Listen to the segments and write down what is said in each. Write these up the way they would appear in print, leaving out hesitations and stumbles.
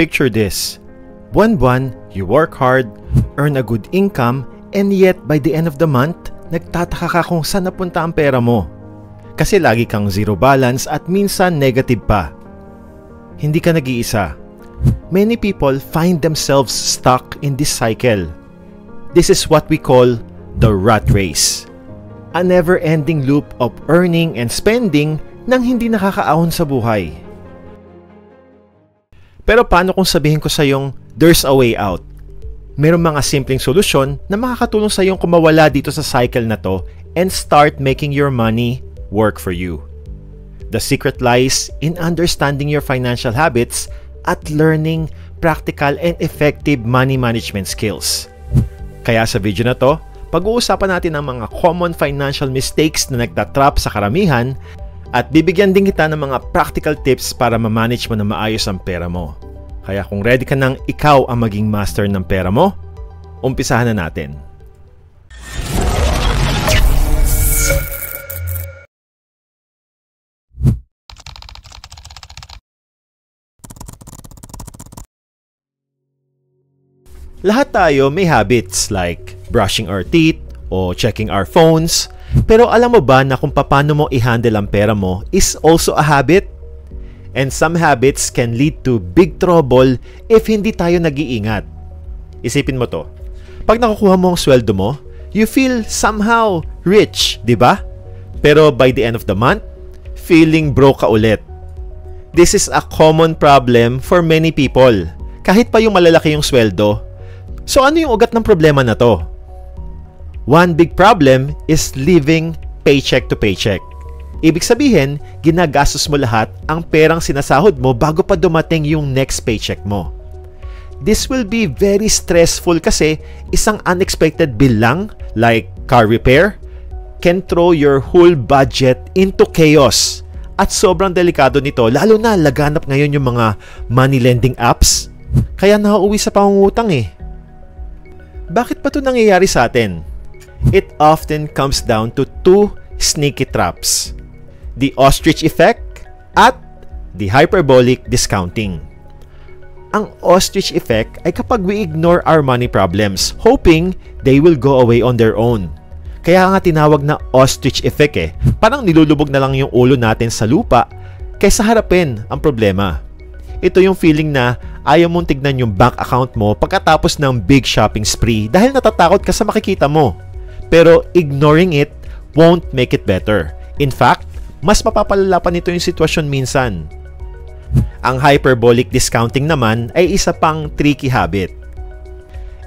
picture this. Buwan-buwan, you work hard, earn a good income, and yet by the end of the month, nagtataka ka kung saan napunta ang pera mo. Kasi lagi kang zero balance at minsan negative pa. Hindi ka nag-iisa. Many people find themselves stuck in this cycle. This is what we call the rat race. A never-ending loop of earning and spending nang hindi nakakaahon sa buhay. Pero paano kung sabihin ko sa yung there's a way out? Merong mga simpleng solusyon na makakatulong sa yung kumawala dito sa cycle na to and start making your money work for you. The secret lies in understanding your financial habits at learning practical and effective money management skills. Kaya sa video na to, pag-uusapan natin ang mga common financial mistakes na nagtatrap sa karamihan at bibigyan din kita ng mga practical tips para ma-manage mo na maayos ang pera mo. Kaya kung ready ka nang ikaw ang maging master ng pera mo, umpisahan na natin. Lahat tayo may habits like brushing our teeth o checking our phones. Pero alam mo ba na kung paano mo i-handle ang pera mo is also a habit? And some habits can lead to big trouble if hindi tayo nag-iingat. Isipin mo to. Pag nakukuha mo ang sweldo mo, you feel somehow rich, di ba? Pero by the end of the month, feeling broke ka ulit. This is a common problem for many people. Kahit pa yung malalaki yung sweldo. So ano yung ugat ng problema na to? One big problem is living paycheck to paycheck. Ibig sabihin, ginagastos mo lahat ang perang sinasahod mo bago pa dumating yung next paycheck mo. This will be very stressful kasi isang unexpected bill lang, like car repair, can throw your whole budget into chaos. At sobrang delikado nito, lalo na laganap ngayon yung mga money lending apps. Kaya nauuwi sa pangungutang eh. Bakit pa ito nangyayari sa atin? It often comes down to two sneaky traps. The ostrich effect at the hyperbolic discounting. Ang ostrich effect ay kapag we ignore our money problems, hoping they will go away on their own. Kaya nga tinawag na ostrich effect eh. Parang nilulubog na lang yung ulo natin sa lupa kaysa harapin ang problema. Ito yung feeling na ayaw mong tignan yung bank account mo pagkatapos ng big shopping spree dahil natatakot ka sa makikita mo. Pero ignoring it won't make it better. In fact, mas mapapalala pa nito yung sitwasyon minsan. Ang hyperbolic discounting naman ay isa pang tricky habit.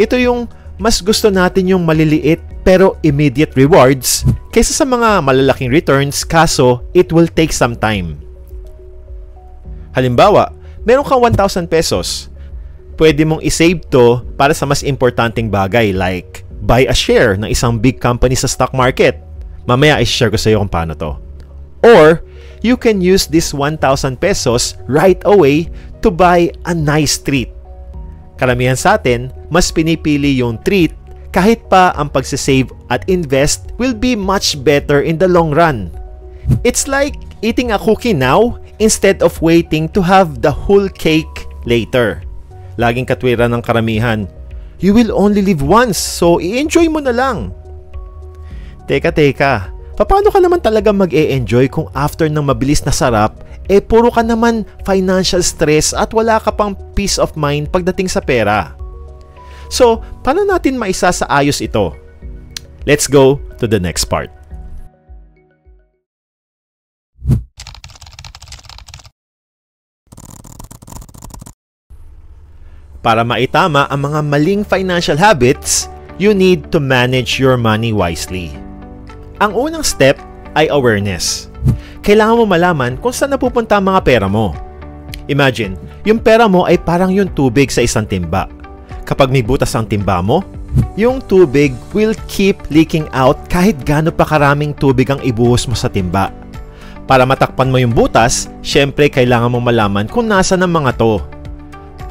Ito yung mas gusto natin yung maliliit pero immediate rewards kaysa sa mga malalaking returns kaso it will take some time. Halimbawa, meron kang 1,000 pesos. Pwede mong isave to para sa mas importanteng bagay like buy a share ng isang big company sa stock market. Mamaya i-share ko sa iyo kung paano to. Or, you can use this 1,000 pesos right away to buy a nice treat. Karamihan sa atin, mas pinipili yung treat kahit pa ang pagsisave at invest will be much better in the long run. It's like eating a cookie now instead of waiting to have the whole cake later. Laging katwiran ng karamihan. You will only live once, so i-enjoy mo na lang. Teka, paano ka naman talaga mag-e-enjoy kung after ng mabilis na sarap, puro ka naman financial stress at wala ka pang peace of mind pagdating sa pera? So, paano natin maisasaayos ito? Let's go to the next part. Para maitama ang mga maling financial habits, you need to manage your money wisely. Ang unang step ay awareness. Kailangan mo malaman kung saan napupunta ang mga pera mo. Imagine, yung pera mo ay parang yung tubig sa isang timba. Kapag may butas ang timba mo, yung tubig will keep leaking out kahit gaano pa karaming tubig ang ibuhos mo sa timba. Para matakpan mo yung butas, syempre kailangan mong malaman kung nasa ng mga to.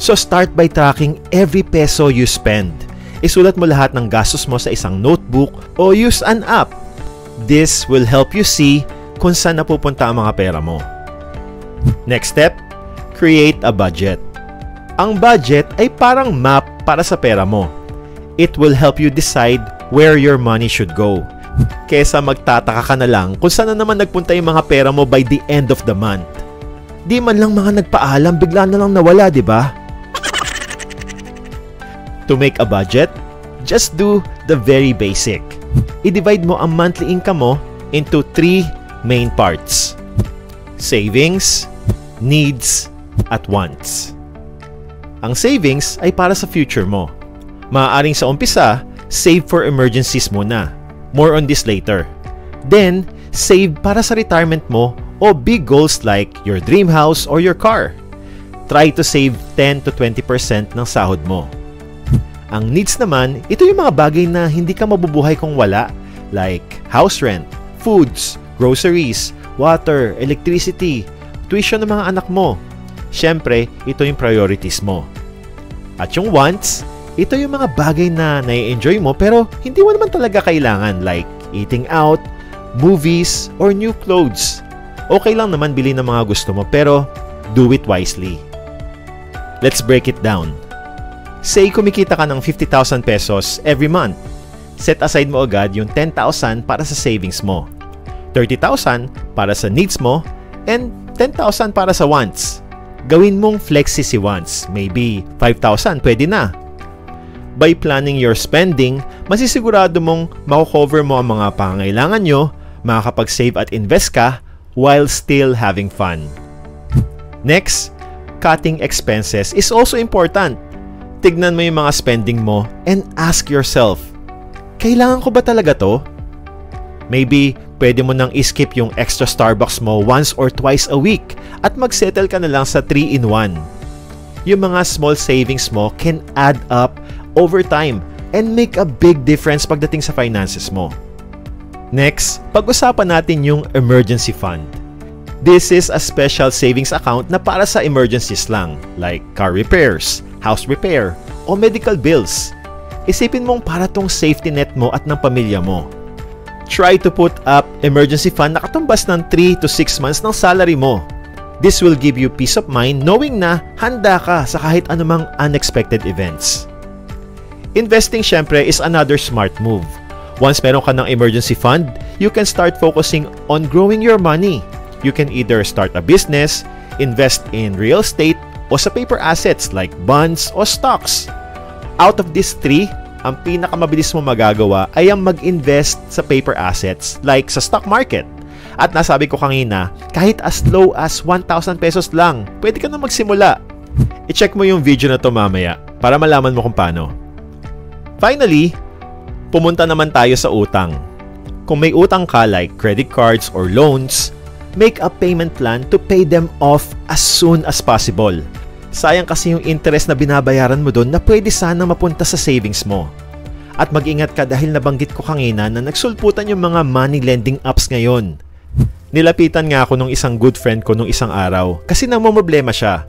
So start by tracking every peso you spend. Isulat mo lahat ng gastos mo sa isang notebook o use an app. This will help you see kung saan napupunta ang mga pera mo. Next step, create a budget. Ang budget ay parang map para sa pera mo. It will help you decide where your money should go. Kesa magtataka ka na lang kung saan na naman nagpunta yung mga pera mo by the end of the month. Di man lang mga nagpaalam, bigla na lang nawala, di ba? To make a budget, just do the very basic. I-divide mo ang monthly income mo into 3 main parts: savings, needs, at wants. Ang savings ay para sa future mo. Maaaring sa umpisa, save for emergencies muna. More on this later. Then, save para sa retirement mo o big goals like your dream house or your car. Try to save 10 to 20% ng sahod mo. Ang needs naman, ito yung mga bagay na hindi ka mabubuhay kung wala, like house rent, foods, groceries, water, electricity, tuition ng mga anak mo. Siyempre, ito yung priorities mo. At yung wants, ito yung mga bagay na nai-enjoy mo pero hindi mo naman talaga kailangan, like eating out, movies, or new clothes. Okay lang naman bili ng mga gusto mo pero do it wisely. Let's break it down. Say kumikita ka ng 50,000 pesos every month. Set aside mo agad yung 10,000 para sa savings mo, 30,000 para sa needs mo, and 10,000 para sa wants. Gawin mong flexi si wants. Maybe 5,000 pwede na. By planning your spending, masisigurado mong mako-cover mo ang mga pangangailangan nyo, makakapag-save at invest ka while still having fun. Next, cutting expenses is also important. Tignan mo yung mga spending mo and ask yourself, kailangan ko ba talaga to? Maybe, pwede mo nang iskip yung extra Starbucks mo once or twice a week at mag-settle ka na lang sa 3-in-1. Yung mga small savings mo can add up over time and make a big difference pagdating sa finances mo. Next, pag-usapan natin yung emergency fund. This is a special savings account na para sa emergencies lang, like car repairs, house repair, o medical bills. Isipin mong para tong safety net mo at ng pamilya mo. Try to put up emergency fund na katumbas ng 3 to 6 months ng salary mo. This will give you peace of mind knowing na handa ka sa kahit anumang unexpected events. Investing syempre is another smart move. Once meron ka ng emergency fund, you can start focusing on growing your money. You can either start a business, invest in real estate, o sa paper assets like bonds o stocks. Out of these 3, ang pinakamabilis mo magagawa ay ang mag-invest sa paper assets like sa stock market. At nasabi ko kanina, kahit as low as 1,000 pesos lang, pwede ka na magsimula. I-check mo yung video na to mamaya para malaman mo kung paano. Finally, pumunta naman tayo sa utang. Kung may utang ka like credit cards or loans, make a payment plan to pay them off as soon as possible. Sayang kasi yung interest na binabayaran mo doon na pwede sana mapunta sa savings mo. At mag-ingat ka dahil nabanggit ko kanina na nagsulputan yung mga money lending apps ngayon. Nilapitan nga ako nung isang good friend ko nung isang araw kasi namomroblema siya.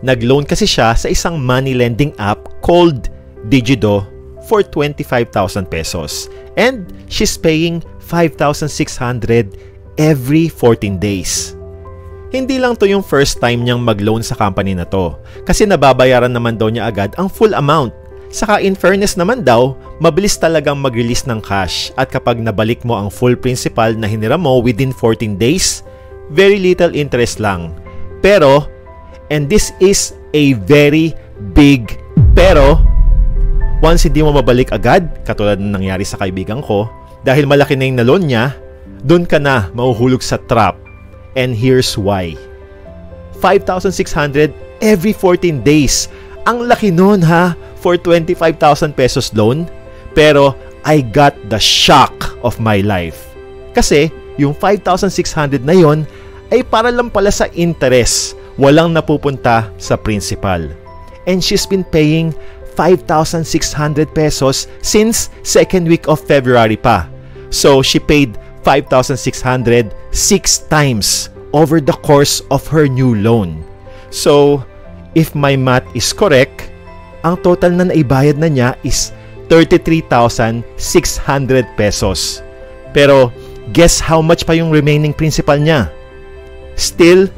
Nag-loan kasi siya sa isang money lending app called Digido for 25,000 pesos. And she's paying 5,600 every 14 days. Hindi lang to yung first time niyang mag-loan sa company na to kasi nababayaran naman daw niya agad ang full amount. Saka in fairness naman daw, mabilis talagang mag-release ng cash at kapag nabalik mo ang full principal na hiniram mo within 14 days, very little interest lang. Pero, and this is a very big pero, once hindi mo mabalik agad, katulad ng nangyari sa kaibigan ko, dahil malaki na yung na-loan niya, doon ka na mahuhulog sa trap. And here's why. 5,600 every 14 days. Ang laki nun ha, for 25,000 pesos loan. Pero I got the shock of my life. Kasi yung 5,600 na yon ay para lang pala sa interest. Walang napupunta sa principal. And she's been paying 5,600 pesos since second week of February pa. So she paid 5,600 6 times over the course of her new loan. So, if my math is correct, ang total na naibayad na niya is 33,600 pesos. Pero, guess how much pa yung remaining principal niya? Still,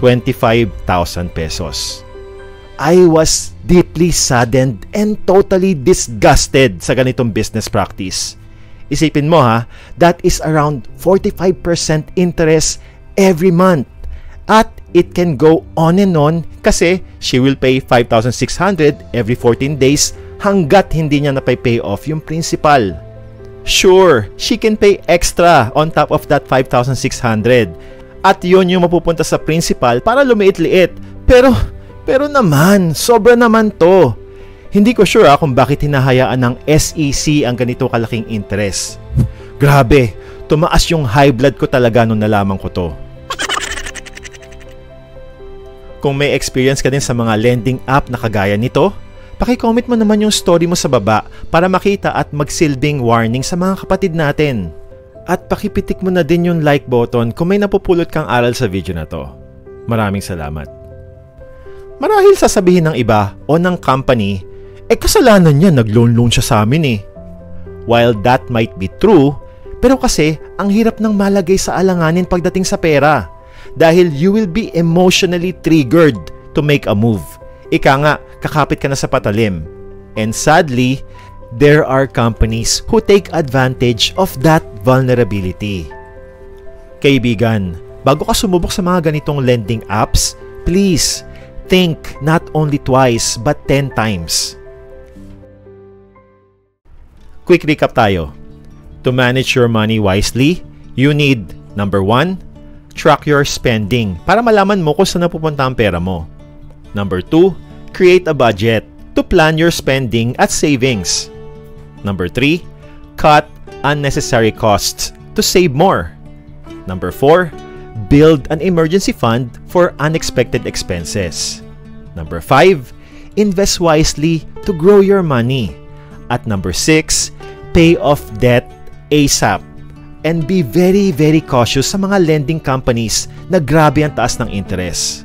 25,000 pesos. I was deeply saddened and totally disgusted sa ganitong business practice. Isipin mo ha, that is around 45% interest every month. At it can go on and on kasi she will pay 5,600 every 14 days hanggat hindi niya napay-pay off yung principal. Sure, she can pay extra on top of that 5,600. At yun yung mapupunta sa principal para lumiit-liit. Pero naman, sobra naman to. Hindi ko sure kung bakit hinahayaan ng SEC ang ganito kalaking interest. Grabe, tumaas yung high blood ko talaga nung nalaman ko to. Kung may experience ka din sa mga lending app na kagaya nito, paki-comment mo naman yung story mo sa baba para makita at magsilbing warning sa mga kapatid natin. At pakipitik mo na din yung like button kung may napupulot kang aral sa video na to. Maraming salamat. Marahil sasabihin ng iba o ng company, kasalanan niya, nag-loan siya sa amin eh. While that might be true, pero kasi ang hirap ng malagay sa alanganin pagdating sa pera. Dahil you will be emotionally triggered to make a move. Ika nga, kakapit ka na sa patalim. And sadly, there are companies who take advantage of that vulnerability. Kaibigan, bago ka sumubok sa mga ganitong lending apps, please think not only twice but 10 times. Quick recap tayo. To manage your money wisely, you need number 1, track your spending para malaman mo kung saan napupunta ang pera mo. Number 2, create a budget to plan your spending at savings. Number 3, cut unnecessary costs to save more. Number 4, build an emergency fund for unexpected expenses. Number 5, invest wisely to grow your money. At number 6, pay off debt ASAP. And be very, very cautious sa mga lending companies na grabe ang taas ng interest.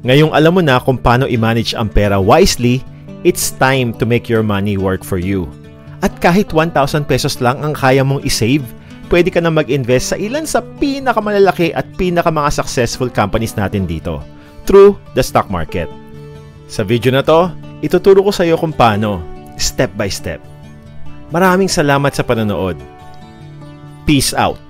Ngayong alam mo na kung paano i-manage ang pera wisely, it's time to make your money work for you. At kahit 1,000 pesos lang ang kaya mong isave, pwede ka na mag-invest sa ilan sa pinakamalalaki at pinaka-mga successful companies natin dito through the stock market. Sa video na to, ituturo ko sa iyo kung paano, step by step. Maraming salamat sa panonood. Peace out.